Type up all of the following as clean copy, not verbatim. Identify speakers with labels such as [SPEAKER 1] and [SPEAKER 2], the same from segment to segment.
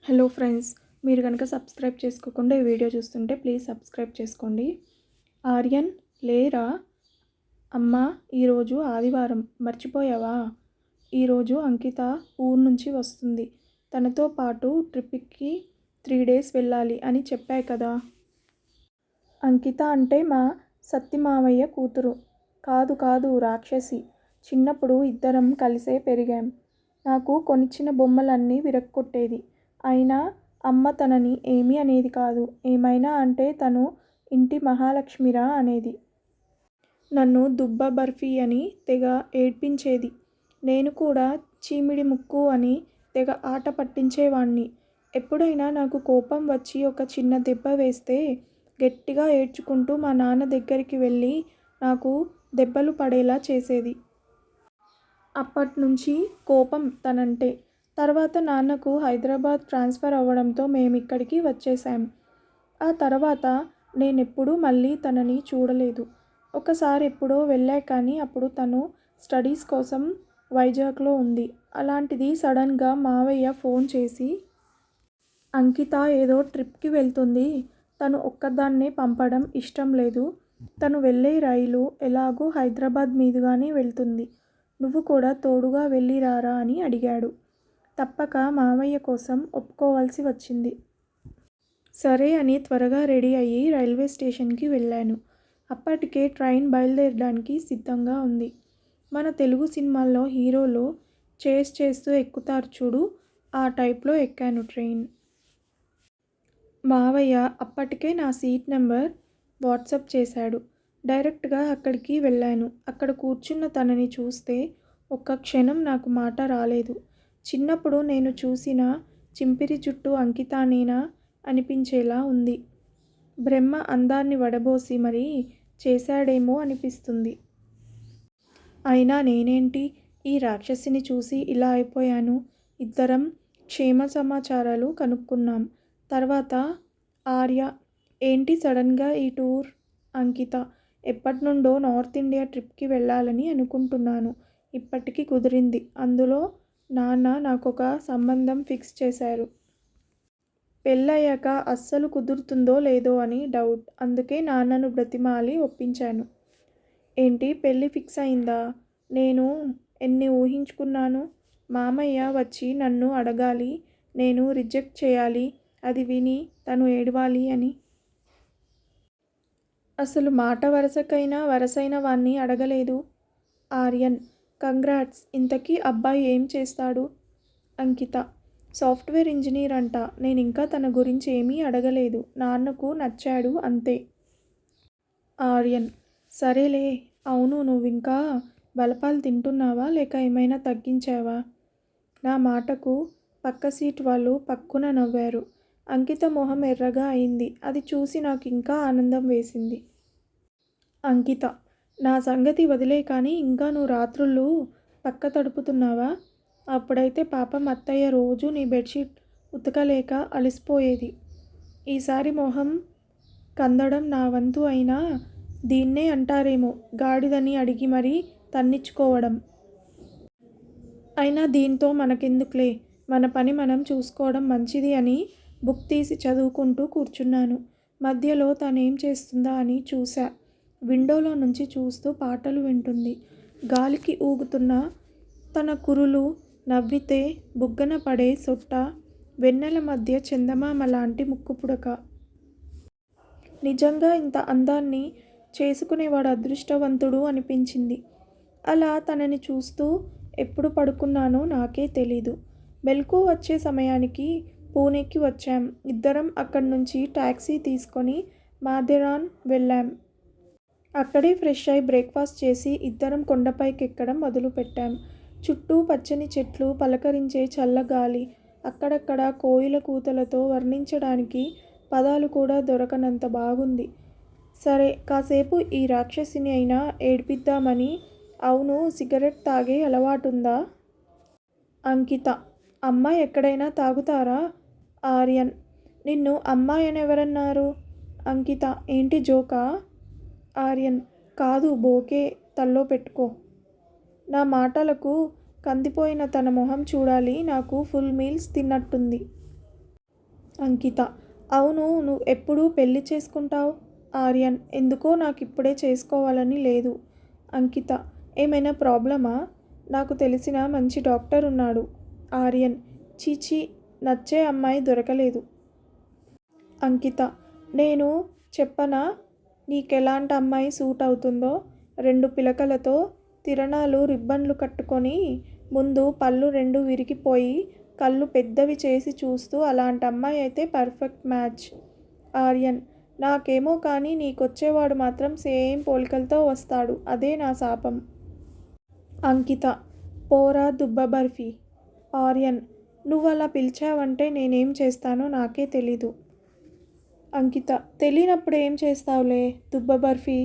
[SPEAKER 1] Hello friends, మీరు కనుక subscribe చేసుకోకుండా ఈ వీడియో చూస్తుంటే ప్లీజ్ సబ్స్క్రైబ్ చేసుకోండి. ఆర్యన్, లేరా? అమ్మా, ఈరోజు ఆదివారం మర్చిపోయావా? ఈరోజు అంకిత ఊరు నుంచి వస్తుంది. తనతో పాటు ట్రిప్కి 3 days వెళ్ళాలి అని చెప్పా కదా. అంకిత అంటే మా సత్తిమావయ్య కూతురు. కాదు కాదు, రాక్షసి. చిన్నప్పుడు ఇద్దరం కలిసే పెరిగాం. నాకు కొనిచ్చిన బొమ్మలన్నీ విరక్కొట్టేది. అయినా అమ్మ తనని ఏమీ అనేది కాదు. ఏమైనా అంటే తను ఇంటి మహాలక్ష్మిరా అనేది. నన్ను దుబ్బ బర్ఫీ అని తెగ ఏడ్పించేది. నేను కూడా చీమిడి ముక్కు అని తెగ ఆట పట్టించేవాణ్ణి. ఎప్పుడైనా నాకు కోపం వచ్చి ఒక చిన్న దెబ్బ వేస్తే గట్టిగా ఏడ్చుకుంటూ మా నాన్న దగ్గరికి వెళ్ళి నాకు దెబ్బలు పడేలా చేసేది. అప్పట్నుంచి కోపం తనంటే. తర్వాత నాన్నకు హైదరాబాద్ ట్రాన్స్ఫర్ అవ్వడంతో మేమిక్కడికి వచ్చేశాం. ఆ తర్వాత నేనెప్పుడూ మళ్ళీ తనని చూడలేదు. ఒకసారి ఎప్పుడో వెళ్ళా కానీ అప్పుడు తను స్టడీస్ కోసం వైజాగ్లో ఉంది. అలాంటిది సడన్గా మావయ్య ఫోన్ చేసి, అంకిత ఏదో ట్రిప్కి వెళ్తుంది. తను ఒక్కదాన్నే పంపడం ఇష్టం లేదు. తను వెళ్ళే రైలు ఎలాగూ హైదరాబాద్ మీదుగానే వెళ్తుంది. నువ్వు కూడా తోడుగా వెళ్ళి రారా అని అడిగాడు. తప్పక మావయ్య కోసం ఒప్పుకోవాల్సి వచ్చింది. సరే అని త్వరగా రెడీ అయ్యి రైల్వే స్టేషన్కి వెళ్ళాను. అప్పటికే ట్రైన్ బయలుదేరడానికి సిద్ధంగా ఉంది. మన తెలుగు సినిమాల్లో హీరోలు చేస్ చేస్తూ ఎక్కుతారు చూడు, ఆ టైప్లో ఎక్కాను ట్రైన్. మావయ్య అప్పటికే నా సీట్ నెంబర్ వాట్సాప్ చేశాడు. డైరెక్ట్గా అక్కడికి వెళ్ళాను. అక్కడ కూర్చున్న తనని చూస్తే ఒక్క క్షణం నాకు మాట రాలేదు. చిన్నప్పుడు నేను చూసిన చింపిరి జుట్టు అంకితానేనా అనిపించేలా ఉంది. బ్రహ్మ అందాన్ని వడబోసి మరీ చేశాడేమో అనిపిస్తుంది. అయినా నేనేంటి ఈ రాక్షసిని చూసి ఇలా అయిపోయాను. ఇద్దరం క్షేమ సమాచారాలు కనుక్కున్నాం. తర్వాత ఆర్య, ఏంటి సడన్గా ఈ టూర్? అంకిత, ఎప్పటినుండో నార్త్ ఇండియా ట్రిప్కి వెళ్ళాలని అనుకుంటున్నాను. ఇప్పటికి కుదిరింది. అందులో నాన్న నాకొక సంబంధం ఫిక్స్ చేశారు. పెళ్ళయ్యాక అస్సలు కుదురుతుందో లేదో అని డౌట్. అందుకే నాన్నను బ్రతిమాలి ఒప్పించాను. ఏంటి, పెళ్ళి ఫిక్స్ అయిందా? నేను ఎన్ని ఊహించుకున్నాను. మామయ్య వచ్చి నన్ను అడగాలి, నేను రిజెక్ట్ చేయాలి, అది విని తను ఏడవాలి అని. అసలు మాట వరసకైనా వరసైన వాణ్ణి అడగలేదు. ఆర్యన్, కంగ్రాట్స్. ఇంతకీ అబ్బాయి ఏం చేస్తాడు? అంకిత, సాఫ్ట్వేర్ ఇంజనీర్ అంట. నేనింకా తన గురించి ఏమీ అడగలేదు. నాన్నకు నచ్చాడు అంతే. ఆర్యన్, సరేలే. అవును, నువ్వింకా బలపాలు తింటున్నావా లేక ఏమైనా తగ్గించావా? నా మాటకు పక్క సీట్ వాళ్ళు పక్కున నవ్వారు. అంకిత మొహం ఎర్రగా అయింది. అది చూసి నాకు ఇంకా ఆనందం వేసింది. అంకిత, నా సంగతి వదిలే కానీ ఇంకా నువ్వు రాత్రుళ్ళు పక్క తడుపుతున్నావా? అప్పుడైతే పాపం అత్తయ్య రోజు నీ బెడ్షీట్ ఉతకలేక అలసిపోయేది. ఈసారి మొహం కందడం నా వంతు అయినా దీన్నే అంటారేమో గాడిదని అడిగి మరీ తన్నించుకోవడం. అయినా దీంతో మనకెందుకులే, మన పని మనం చూసుకోవడం మంచిది అని బుక్ తీసి చదువుకుంటూ కూర్చున్నాను. మధ్యలో తనేం చేస్తుందా అని చూశా. విండోలో నుంచి చూస్తూ పాటలు వింటుంది. గాలికి ఊగుతున్న తన కురులు, నవ్వితే బుగ్గన పడే సొట్ట, వెన్నెల మధ్య చందమామ లాంటి ముక్కుపుడక. నిజంగా ఇంత అందాన్ని చేసుకునేవాడు అదృష్టవంతుడు అనిపించింది. అలా తనని చూస్తూ ఎప్పుడు పడుకున్నానో నాకే తెలీదు. మెలకు వచ్చే సమయానికి పూణేకి వచ్చాం. ఇద్దరం అక్కడి నుంచి టాక్సీ తీసుకొని మాథెరాన్ వెళ్ళాం. అక్కడే ఫ్రెష్ అయి బ్రేక్ఫాస్ట్ చేసి ఇద్దరం కొండపైకి ఎక్కడం మొదలుపెట్టాం. చుట్టూ పచ్చని చెట్లు, పలకరించే చల్లగాలి, అక్కడక్కడ కోయిల కూతలతో వర్ణించడానికి పదాలు కూడా దొరకనంత బాగుంది. సరే, కాసేపు ఈ రాక్షసిని అయినా ఏడ్పిద్దామని. అవును, సిగరెట్ తాగే అలవాటుందా? అంకిత, అమ్మాయి ఎక్కడైనా తాగుతారా? ఆర్యన్, నిన్ను అమ్మాయనెవరన్నారు? అంకిత, ఏంటి జోకా? ఆర్యన్, కాదు, బోకే తల్లో పెట్టుకో. నా మాటలకు కందిపోయిన తన మొహం చూడాలి. నాకు ఫుల్ మీల్స్ తిన్నట్టుంది. అంకిత: అవును, నువ్వు ఎప్పుడు పెళ్లి చేసుకుంటావు? ఆర్యన్: ఎందుకో నాకిప్పుడే చేసుకోవాలని లేదు. అంకిత: ఏమైనా ప్రాబ్లమా? నాకు తెలిసిన మంచి డాక్టర్ ఉన్నాడు. ఆర్యన్: చీచీ, నచ్చే అమ్మాయి దొరకలేదు. అంకిత: నేను చెప్పనా నీకెలాంటి అమ్మాయి సూట్ అవుతుందో? 2 పిలకలతో తిరణాలు రిబ్బన్లు కట్టుకొని, ముందు పళ్ళు 2 విరిగిపోయి కళ్ళు పెద్దవి చేసి చూస్తూ అలాంటి అమ్మాయి అయితే పర్ఫెక్ట్ మ్యాచ్. ఆర్యన్: నాకేమో కానీ నీకొచ్చేవాడు మాత్రం సేమ్ పోలికలతో వస్తాడు. అదే నా శాపం. అంకిత: పోరా దుబ్బ బర్ఫీ. ఆర్యన్: నువ్వలా పిలిచావంటే నేనేం చేస్తానో నాకే తెలీదు. అంకిత: తెలియనప్పుడు ఏం చేస్తావులే దుబ్బ బర్ఫీ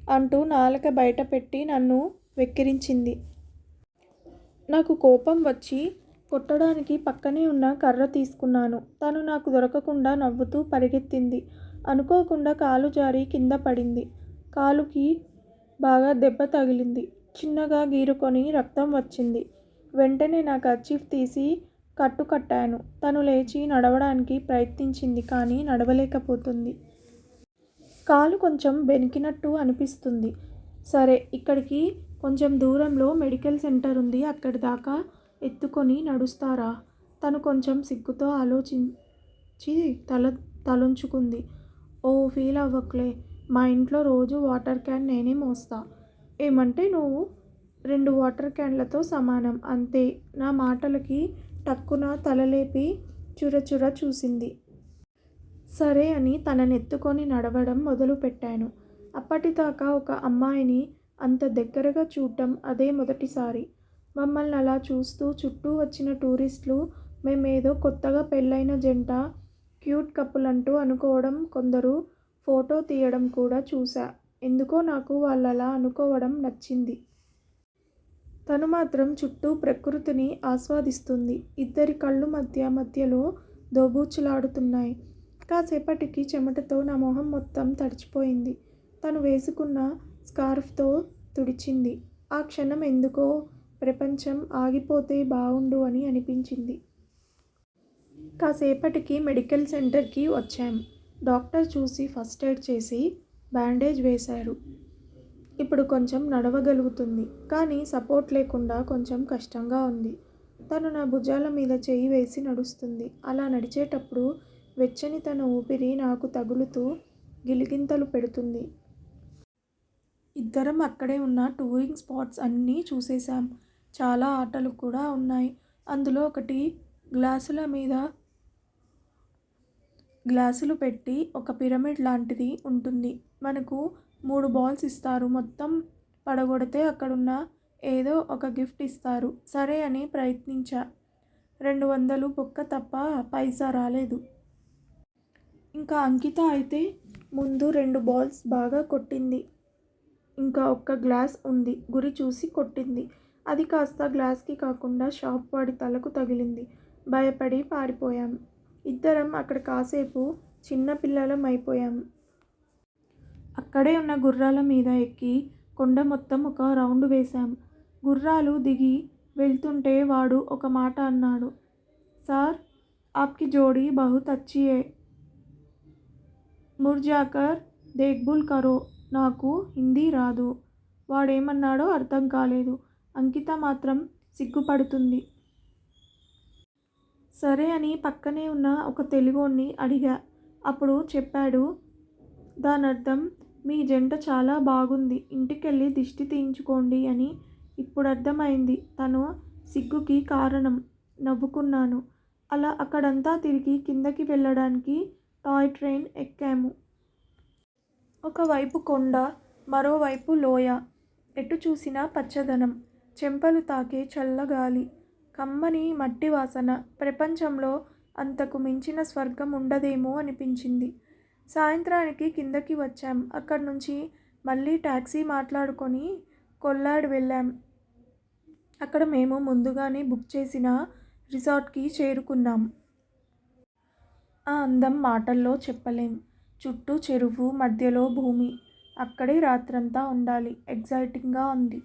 [SPEAKER 1] అంటూ నాలుక బయట పెట్టి నన్ను వెక్కిరించింది. నాకు కోపం వచ్చి కొట్టడానికి పక్కనే ఉన్న కర్ర తీసుకున్నాను. తను నాకు దొరకకుండా నవ్వుతూ పరిగెత్తింది. అనుకోకుండా కాలు జారి కింద పడింది. కాలుకి బాగా దెబ్బ తగిలింది. చిన్నగా గీరుకొని రక్తం వచ్చింది. వెంటనే నా కర్చీఫ్ తీసి కట్టు కట్టాను. తను లేచి నడవడానికి ప్రయత్నించింది కానీ నడవలేకపోతుంది. కాలు కొంచెం బెనికినట్టు అనిపిస్తుంది. సరే, ఇక్కడికి కొంచెం దూరంలో మెడికల్ సెంటర్ ఉంది, అక్కడి దాకా ఎత్తుకొని నడుస్తారా? తను కొంచెం సిగ్గుతో ఆలోచించి తలొంచుకుంది. ఓ ఫీల్ అవ్వకులే, మా ఇంట్లో రోజు వాటర్ క్యాన్ నేనే మోస్తా. ఏమంటే నువ్వు 2 వాటర్ క్యాన్లతో సమానం అంతే. నా మాటలకి టక్కున తలలేపి చురచుర చూసింది. సరే అని తననెత్తుకొని నడవడం మొదలుపెట్టాను. అప్పటిదాకా ఒక అమ్మాయిని అంత దగ్గరగా చూడటం అదే మొదటిసారి. మమ్మల్ని అలా చూస్తూ చుట్టూ వచ్చిన టూరిస్టులు మేమేదో కొత్తగా పెళ్ళైన జంట, క్యూట్ కపుల్ అంటూ అనుకోవడం, కొందరు ఫోటో తీయడం కూడా చూశా. ఎందుకో నాకు వాళ్ళలా అనుకోవడం నచ్చింది. తను మాత్రం చుట్టూ ప్రకృతిని ఆస్వాదిస్తుంది. ఇద్దరి కళ్ళు మధ్యలో దోబూచులాడుతున్నాయి. కాసేపటికి చెమటతో నా మొహం మొత్తం తడిచిపోయింది. తను వేసుకున్న స్కార్ఫ్తో తుడిచింది. ఆ క్షణం ఎందుకో ప్రపంచం ఆగిపోతే బావుండు అని అనిపించింది. కాసేపటికి మెడికల్ సెంటర్కి వచ్చాం. డాక్టర్ చూసి ఫస్ట్ ఎయిడ్ చేసి బ్యాండేజ్ వేశారు. ఇప్పుడు కొంచెం నడవగలుగుతుంది. కానీ సపోర్ట్ లేకుండా కొంచెం కష్టంగా ఉంది. తను నా భుజాల మీద చెయ్యి వేసి నడుస్తుంది. అలా నడిచేటప్పుడు వెచ్చని తన ఊపిరి నాకు తగులుతూ గిలిగింతలు పెడుతుంది. ఇద్దరం అక్కడే ఉన్న టూరింగ్ స్పాట్స్ అన్నీ చూసేశాం. చాలా ఆటలు కూడా ఉన్నాయి. అందులో ఒకటి గ్లాసుల మీద గ్లాసులు పెట్టి ఒక పిరమిడ్ లాంటిది ఉంటుంది. మనకు 3 బాల్స్ ఇస్తారు. మొత్తం పడగొడితే అక్కడున్న ఏదో ఒక గిఫ్ట్ ఇస్తారు. సరే అని ప్రయత్నించా. 200 బొక్క తప్ప పైసా రాలేదు. ఇంకా అంకిత అయితే ముందు 2 బాల్స్ బాగా కొట్టింది. ఇంకా ఒక్క గ్లాస్ ఉంది. గురి చూసి కొట్టింది. అది కాస్త గ్లాస్కి కాకుండా షాప్ వాడి తలకు తగిలింది. భయపడి పారిపోయాం. ఇద్దరం అక్కడ కాసేపు చిన్నపిల్లలం అయిపోయాం. అక్కడే ఉన్న గుర్రాల మీద ఎక్కి కొండ మొత్తం ఒక రౌండ్ వేశాం. గుర్రాలు దిగి వెళ్తుంటే వాడు ఒక మాట అన్నాడు. సార్, ఆప్కి జోడీ బహుత్ అచ్చీ హై, ముర్జాకర్ దేఖ్భూల్ కరో. నాకు హిందీ రాదు. వాడేమన్నాడో అర్థం కాలేదు. అంకిత మాత్రం సిగ్గుపడుతుంది. సరే అని పక్కనే ఉన్న ఒక తెలుగోణ్ణి అడిగా. అప్పుడు చెప్పాడు. దానర్థం మీ జంట చాలా బాగుంది, ఇంటికెళ్ళి దిష్టి తీయించుకోండి అని. ఇప్పుడు అర్థమైంది తను సిగ్గుకి కారణం. నవ్వుకున్నాను. అలా అక్కడంతా తిరిగి కిందకి వెళ్ళడానికి టాయ్ ట్రైన్ ఎక్కాము. ఒకవైపు కొండ, మరోవైపు లోయ. ఎటు చూసినా పచ్చదనం, చెంపలు తాకే చల్లగాలి, కమ్మని మట్టి వాసన. ప్రపంచంలో అంతకు మించిన స్వర్గం ఉండదేమో అనిపించింది. సాయంత్రానికి కిందకి వచ్చాం. అక్కడి నుంచి మళ్ళీ టాక్సీ మాట్లాడుకొని కొల్లాడ్ వెళ్ళాం. అక్కడ మేము ముందుగానే బుక్ చేసిన రిసార్ట్కి చేరుకున్నాం. ఆ అందం మాటల్లో చెప్పలేం. చుట్టూ చెరువు, మధ్యలో భూమి. అక్కడే రాత్రంతా ఉండాలి. ఎగ్జైటింగ్గా ఉంది.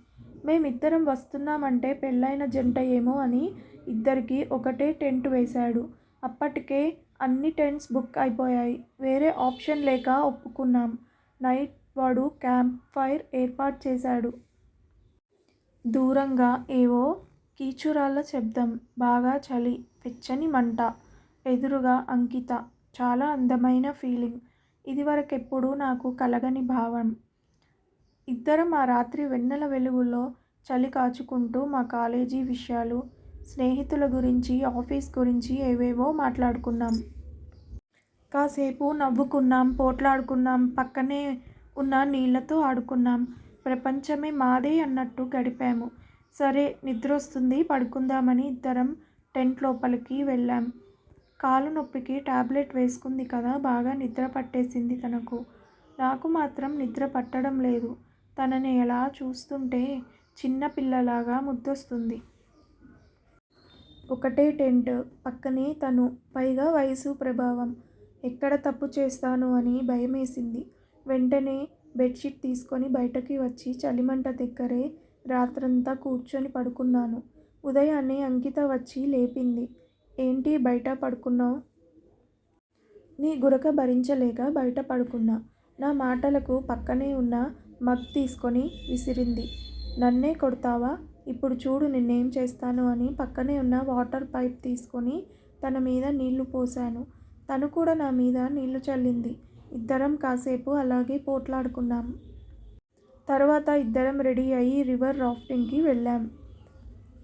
[SPEAKER 1] మేమిద్దరం వస్తున్నామంటే పెళ్ళైన జంట ఏమో అని ఇద్దరికి ఒకటే టెంట్ వేశాడు. అప్పటికే అన్ని టెంట్స్ బుక్ అయిపోయాయి. వేరే ఆప్షన్ లేక ఒప్పుకున్నాం. నైట్ వాడు క్యాంప్ ఫైర్ ఏర్పాటు చేశాడు. దూరంగా ఏవో కీచురాళ్ళ శబ్దం, బాగా చలి, వెచ్చని మంట. ఎదురుగా అంకిత. చాలా అందమైన ఫీలింగ్. ఇదివరకెప్పుడూ నాకు కలగని భావం. ఇద్దరం ఆ రాత్రి వెన్నెల వెలుగులో చలి కాచుకుంటూ మా కాలేజీ విషయాలు, స్నేహితుల గురించి, ఆఫీస్ గురించి ఏవేవో మాట్లాడుకున్నాం. కాసేపు నవ్వుకున్నాం, పోట్లాడుకున్నాం, పక్కనే ఉన్న నీళ్లతో ఆడుకున్నాం. ప్రపంచమే మాదే అన్నట్టు గడిపాము. సరే నిద్రొస్తుంది పడుకుందామని ఇద్దరం టెంట్ లోపలికి వెళ్ళాం. కాలు నొప్పికి టాబ్లెట్ వేసుకుంది కదా, బాగా నిద్ర పట్టేసింది తనకు. నాకు మాత్రం నిద్ర పట్టడం లేదు. తనని ఎలా చూస్తుంటే చిన్న పిల్లలాగా ముద్దొస్తుంది. ఒకటే టెంట్, పక్కనే తను, పైగా వయసు ప్రభావం. ఎక్కడ తప్పు చేస్తాను అని భయమేసింది. వెంటనే బెడ్షీట్ తీసుకొని బయటకి వచ్చి చలిమంట దగ్గరే రాత్రంతా కూర్చొని పడుకున్నాను. ఉదయాన్నే అంకిత వచ్చి లేపింది. ఏంటి బయట పడుకున్నావు? నీ గురక భరించలేక బయట పడుకున్నా. నా మాటలకు పక్కనే ఉన్న మగ్ తీసుకొని విసిరింది. నన్నే కొడతావా? ఇప్పుడు చూడు నిన్నేం చేస్తాను అని పక్కనే ఉన్న వాటర్ పైప్ తీసుకొని తన మీద నీళ్లు పోశాను. తను కూడా నా మీద నీళ్లు చల్లింది. ఇద్దరం కాసేపు అలాగే పోట్లాడుకున్నాం. తర్వాత ఇద్దరం రెడీ అయ్యి రివర్ రాఫ్టింగ్కి వెళ్ళాం.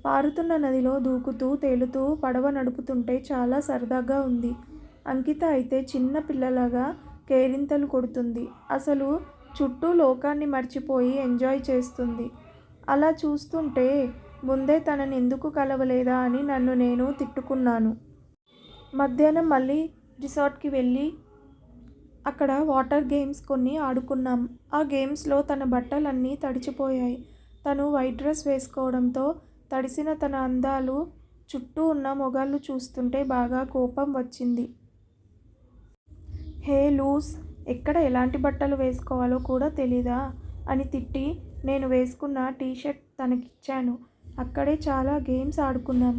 [SPEAKER 1] పారుతున్న నదిలో దూకుతూ తేలుతూ పడవ నడుపుతుంటే చాలా సరదాగా ఉంది. అంకిత అయితే చిన్న పిల్లలాగా కేరింతలు కొడుతుంది. అసలు చుట్టూ లోకాన్ని మర్చిపోయి ఎంజాయ్ చేస్తుంది. అలా చూస్తుంటే ముందే తనని ఎందుకు కలవలేదా అని నన్ను నేను తిట్టుకున్నాను. మధ్యాహ్నం మళ్ళీ రిసార్ట్కి వెళ్ళి అక్కడ వాటర్ గేమ్స్ కొన్ని ఆడుకున్నాం. ఆ గేమ్స్లో తన బట్టలన్నీ తడిచిపోయాయి. తను వైట్ డ్రెస్ వేసుకోవడంతో తడిసిన తన అందాలు చుట్టూ ఉన్న మొగాళ్ళు చూస్తుంటే బాగా కోపం వచ్చింది. హే లూస్, ఎక్కడ ఎలాంటి బట్టలు వేసుకోవాలో కూడా తెలీదా అని తిట్టి నేను వేసుకున్న టీషర్ట్ తనకిచ్చాను. అక్కడే చాలా గేమ్స్ ఆడుకున్నాం.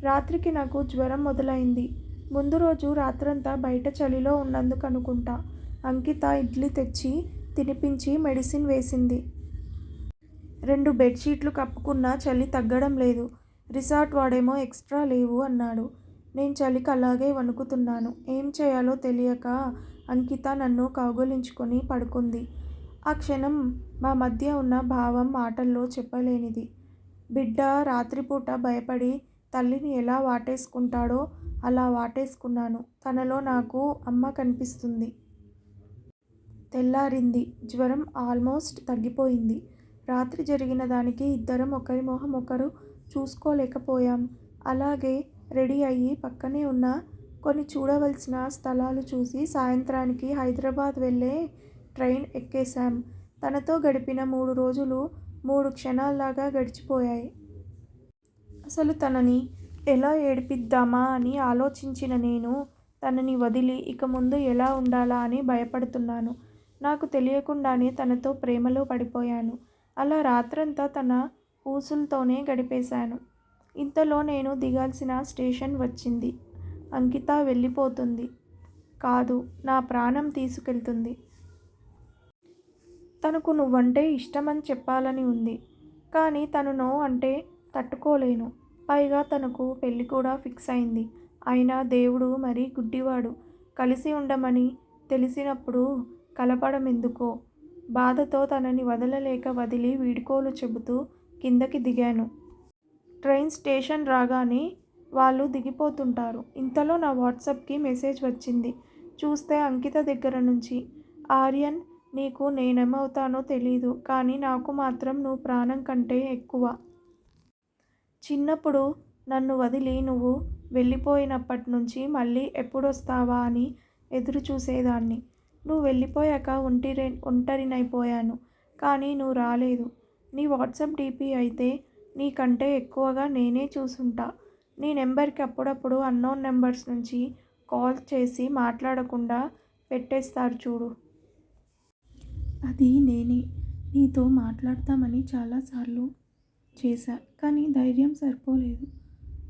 [SPEAKER 1] రాత్రికి నాకు జ్వరం మొదలైంది. ముందు రోజు రాత్రంతా బయట చలిలో ఉన్నందుకు అనుకుంటా. అంకిత ఇడ్లీ తెచ్చి తినిపించి మెడిసిన్ వేసింది. 2 బెడ్షీట్లు కప్పుకున్నా చలి తగ్గడం లేదు. రిసార్ట్ వాడేమో ఎక్స్ట్రా లేవు అన్నాడు. నేను చలికి అలాగే వణుకుతున్నాను. ఏం చేయాలో తెలియక అంకిత నన్ను కౌగిలించుకొని పడుకుంది. ఆ క్షణం మా మధ్య ఉన్న భావం మాటల్లో చెప్పలేనిది. బిడ్డ రాత్రిపూట భయపడి తల్లిని ఎలా వాటేసుకుంటాడో అలా వాటేసుకున్నాను. తనలో నాకు అమ్మ కనిపిస్తుంది. తెల్లారింది. జ్వరం ఆల్మోస్ట్ తగ్గిపోయింది. రాత్రి జరిగిన దానికి ఇద్దరం ఒకరి మొహం ఒకరు చూసుకోలేకపోయాం. అలాగే రెడీ అయ్యి పక్కనే ఉన్న కొన్ని చూడవలసిన స్థలాలు చూసి సాయంత్రానికి హైదరాబాద్ వెళ్ళే ట్రైన్ ఎక్కేశాం. తనతో గడిపిన 3 రోజులు 3 క్షణాల్లాగా గడిచిపోయాయి. అసలు తనని ఎలా ఏడిపిద్దామా అని ఆలోచించిన నేను తనని వదిలి ఇక ముందు ఎలా ఉండాలా అని భయపడుతున్నాను. నాకు తెలియకుండానే తనతో ప్రేమలో పడిపోయాను. అలా రాత్రంతా తన ఊసులతోనే గడిపేశాను. ఇంతలో నేను దిగాల్సిన స్టేషన్ వచ్చింది. అంకిత వెళ్ళిపోతుంది. కాదు, నా ప్రాణం తీసుకెళ్తుంది. తనకు నువ్వంటే ఇష్టమని చెప్పాలని ఉంది. కానీ తను నో అంటే తట్టుకోలేను. పైగా తనకు పెళ్ళి కూడా ఫిక్స్ అయింది. అయినా దేవుడు మరీ గుడ్డివాడు. కలిసి ఉండమని తెలిసినప్పుడు కలపడం ఎందుకో. బాధతో తనని వదలలేక వదిలి వీడ్కోలు చెబుతూ కిందకి దిగాను. ట్రైన్ స్టేషన్ రాగానే వాళ్ళు దిగిపోతుంటారు. ఇంతలో నా వాట్సాప్కి మెసేజ్ వచ్చింది. చూస్తే అంకిత దగ్గర నుంచి, ఆర్యన్, నీకు నేనేమవుతానో తెలీదు, కానీ నాకు మాత్రం నువ్వు ప్రాణం కంటే ఎక్కువ. చిన్నప్పుడు నన్ను వదిలి నువ్వు వెళ్ళిపోయినప్పటి నుంచి మళ్ళీ ఎప్పుడొస్తావా అని ఎదురు చూసేదాన్ని. నువ్వు వెళ్ళిపోయాక ఒంటరినైపోయాను. కానీ నువ్వు రాలేదు. నీ వాట్సాప్ డీపీ అయితే నీకంటే ఎక్కువగా నేనే చూసుంటా. నీ నెంబర్కి అప్పుడప్పుడు అన్నోన్ నెంబర్స్ నుంచి కాల్ చేసి మాట్లాడకుండా పెట్టేస్తారు చూడు. అది నేనే. నీతో మాట్లాడతామని చాలాసార్లు చేశా, కానీ ధైర్యం సరిపోలేదు.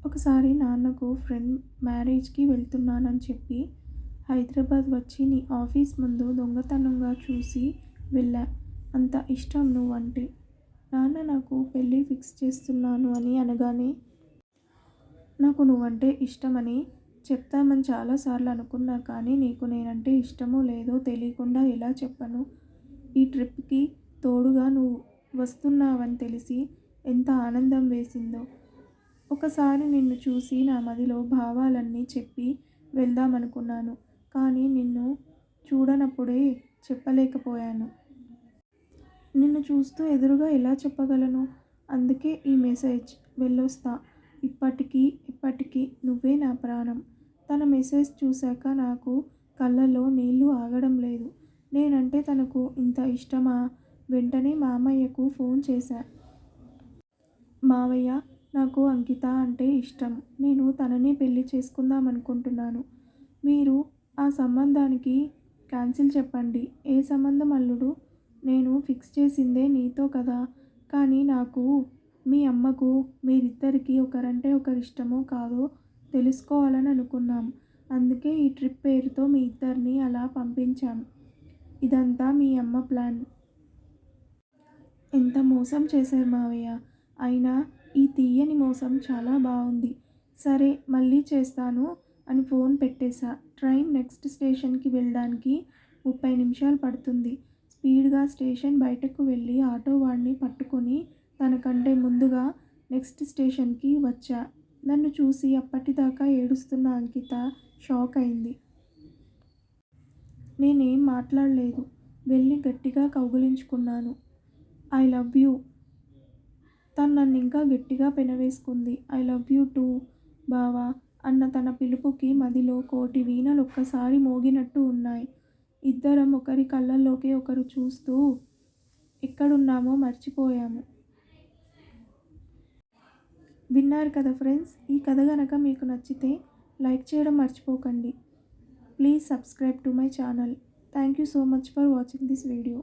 [SPEAKER 1] ఒకసారి నాన్నకు ఫ్రెండ్ మ్యారేజ్కి వెళ్తున్నానని చెప్పి హైదరాబాద్ వచ్చి నీ ఆఫీస్ ముందు దొంగతనంగా చూసి వెళ్ళా. అంత ఇష్టం నువ్వంటే. నాన్న నాకు పెళ్ళి ఫిక్స్ చేస్తున్నాను అని అనగానే నాకు నువ్వంటే ఇష్టమని చెప్తామని చాలాసార్లు అనుకున్నా, కానీ నీకు నేనంటే ఇష్టమో లేదో తెలియకుండా ఎలా చెప్పను? ఈ ట్రిప్కి తోడుగా నువ్వు వస్తున్నావని తెలిసి ఎంత ఆనందం వేసిందో. ఒకసారి నిన్ను చూసి నా మదిలో భావాలన్నీ చెప్పి వెళ్దామనుకున్నాను, కానీ నిన్ను చూడనప్పుడే చెప్పలేకపోయాను. నిన్ను చూస్తూ ఎదురుగా ఎలా చెప్పగలను? అందుకే ఈ మెసేజ్. వెళ్ళొస్తా. ఇప్పటికీ ఎప్పటికీ నువ్వే నా ప్రాణం. తన మెసేజ్ చూశాక నాకు కళ్ళల్లో నీళ్లు ఆగడం లేదు. నేనంటే తనకు ఇంత ఇష్టమా? వెంటనే మామయ్యకు ఫోన్ చేశా. మావయ్య, నాకు అంకిత అంటే ఇష్టం. నేను తననే పెళ్లి చేసుకుందామనుకుంటున్నాను. మీరు ఆ సంబంధానికి క్యాన్సిల్ చెప్పండి. ఏ సంబంధం అల్లుడు? నేను ఫిక్స్ చేసిందే నీతో కదా. కానీ నాకు, మీ అమ్మకు మీరిద్దరికీ ఒకరంటే ఒకరిష్టమో కాదో తెలుసుకోవాలని అనుకున్నాం. అందుకే ఈ ట్రిప్ పేరుతో మీ ఇద్దరిని అలా పంపించాం. ఇదంతా మీ అమ్మ ప్లాన్. ఎంత మోసం చేశారు మావయ్య. అయినా ఈ తీయని మోసం చాలా బాగుంది. సరే, మళ్ళీ చేస్తాను అని ఫోన్ పెట్టేశా. ట్రైన్ నెక్స్ట్ స్టేషన్కి వెళ్ళడానికి 30 నిమిషాలు పడుతుంది. స్పీడ్గా స్టేషన్ బయటకు వెళ్ళి ఆటో వాడిని పట్టుకొని తనకంటే ముందుగా నెక్స్ట్ స్టేషన్కి వచ్చా. నన్ను చూసి అప్పటిదాకా ఏడుస్తున్న అంకిత షాక్ అయింది. నేనేం మాట్లాడలేదు. వెళ్ళి గట్టిగా కౌగిలించుకున్నాను. I love you. తను నన్ను ఇంకా గట్టిగా పెనవేసుకుంది. ఐ లవ్ యూ టూ బావా అన్న తన పిలుపుకి మదిలో కోటి వీణలు ఒక్కసారి మోగినట్టు ఉన్నాయి. ఇద్దరం ఒకరి కళ్ళల్లోకి ఒకరు చూస్తూ ఎక్కడున్నామో మర్చిపోయాము. విన్నారు కదా ఫ్రెండ్స్. ఈ కథ గనక మీకు నచ్చితే లైక్ చేయడం మర్చిపోకండి. Please subscribe to my channel. Thank you so much for watching this video.